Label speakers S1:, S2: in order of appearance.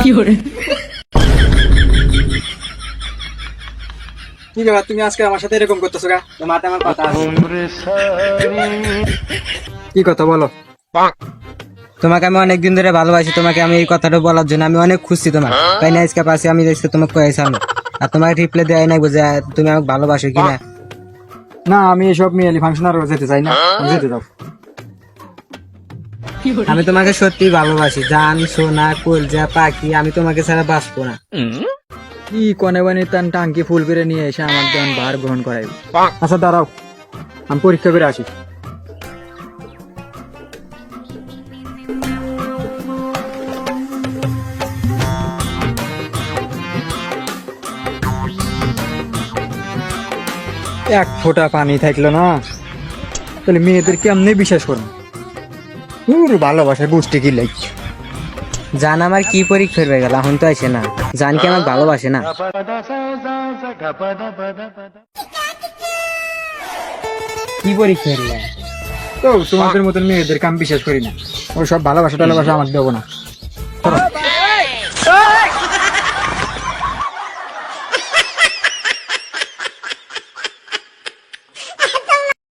S1: কি ব্যাপার, তুমি আজকে আমার সাথে এরকম করতেছো গা? তোমাতে আমার কথা আছে। কি কথা বলো?
S2: তোমাকে আমি অনেকদিন ধরে ভালোবাসি, তোমাকে আমি এই কথাটা বলার জন্য আমি অনেক খুশি। তোমার তাই না আজকে পাশে আমি আজকে তোমাকে কয়েছিলাম, আর তোমাকে রিপ্লাই দেয় নাই বুঝে তুমি আমাকে ভালোবাসো কিনা।
S1: না, আমি এসব মেয়েলি ফাংশন আর যেতে চাই না, আমি যেতে দাও।
S2: আমি তোমাকে সত্যি ভালোবাসি, জান সোনা কলজা পাখি, আমি তোমাকে ছাড়া বাঁচবো না।
S1: কি কনে বানি তান টাঙ্কি ফুল করে নিয়ে এসে আমার দেন ভার গ্রহণ করাই। আচ্ছা দাঁড়াও, আমি পরীক্ষা করে আসি। এক ফোঁটা পানি থাকলো না, তাহলে মেয়েদের কেমনে বিশ্বাস করবো? ভালোবাসার গোষ্ঠী কি লাইক।
S2: জান আমার কি পরীক্ষা হয়ে গেল, এখন তো আসে না। জান কি আমাকে ভালোবাসে না? কি পরীক্ষা হয়ে গেল?
S1: তো তোমাদের মতন মেয়েদেরকে আমি বিশ্বাস করি না, ওই সব ভালোবাসা টালোবাসা আমাকে দেবো না।